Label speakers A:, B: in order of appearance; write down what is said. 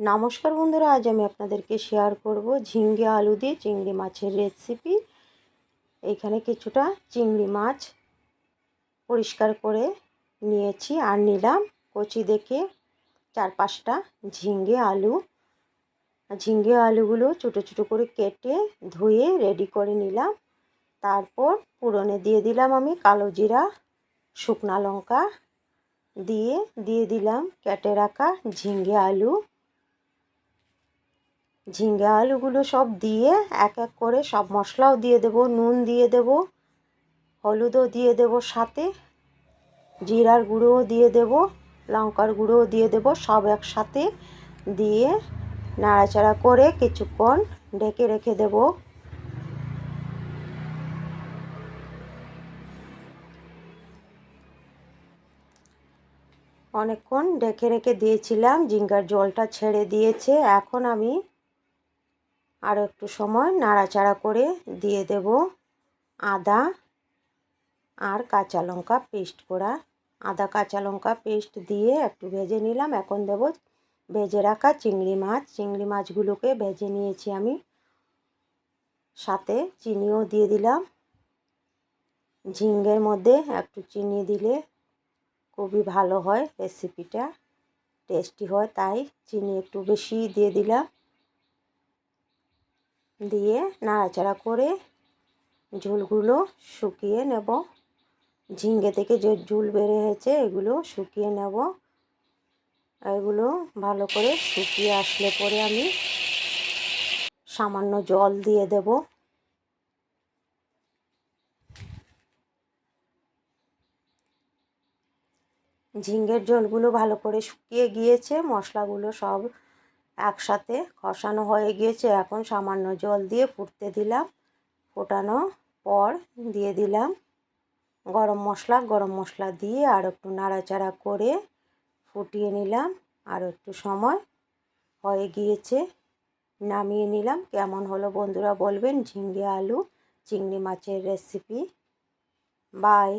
A: নমস্কার বন্ধুরা, আজ আমি আপনাদেরকে শেয়ার করব ঝিঙ্গে আলু দিয়ে চিংড়ি মাছের রেসিপি। এইখানে কিছুটা চিংড়ি মাছ পরিষ্কার করে নিয়েছি আর নিলাম কচি দেখে 4-5টা ঝিঙ্গে আলুগুলো ছোটো ছোটো করে কেটে ধুয়ে রেডি করে নিলাম। তারপর ফোড়নে দিয়ে দিলাম আমি কালো জিরা, শুকনো লঙ্কা দিয়ে দিলাম কেটে রাখা ঝিঙ্গে আলুগুলো সব দিয়ে এক এক করে সব মশলাও দিয়ে দেব, নুন দিয়ে দেব, হলুদও দিয়ে দেব, সাথে জিরার গুঁড়োও দিয়ে দেব, লঙ্কার গুঁড়োও দিয়ে দেব, সব একসাথে দিয়ে নাড়াচাড়া করে কিছুক্ষণ ঢেকে রেখে দেব। অনেকক্ষণ ঢেকে রেখে দিয়েছিলাম, ঝিঙ্গার জলটা ছেড়ে দিয়েছে। এখন আমি আরও একটু সময় নাড়াচাড়া করে দিয়ে দেব আদা আর কাঁচা লঙ্কা পেস্ট করা। আদা কাঁচা লঙ্কা পেস্ট দিয়ে একটু ভেজে নিলাম। এখন দেব ভেজে রাখা চিংড়ি মাছগুলোকে ভেজে নিয়েছি আমি, সাথে চিনিও দিয়ে দিলাম। ঝিঙ্গের মধ্যে একটু চিনি দিলে খুবই ভালো হয়, রেসিপিটা টেস্টি হয়, তাই চিনি একটু বেশি দিয়ে দিলাম। দিয়ে নাড়াচাড়া করে ঝোলগুলো শুকিয়ে নেব। ঝিঙ্গে থেকে যে ঝোল বের হয়েছে এগুলো শুকিয়ে নেব। এগুলো ভালো করে শুকিয়ে আসলে পরে আমি সামান্য জল দিয়ে দেব। ঝিঙ্গের ঝোলগুলো ভালো করে শুকিয়ে গিয়েছে, মশলাগুলো সব একসাথে কষানো হয়ে গিয়েছে। এখন সামান্য জল দিয়ে ফুটতে দিলাম। ফোটানো পর দিয়ে দিলাম গরম মশলা দিয়ে আর একটু নাড়াচাড়া করে ফুটিয়ে নিলাম। আর একটু সময় হয়ে গিয়েছে, নামিয়ে নিলাম। কেমন হলো বন্ধুরা বলবেন ঝিঙ্গে আলু চিংড়ি মাছের রেসিপি। বাই।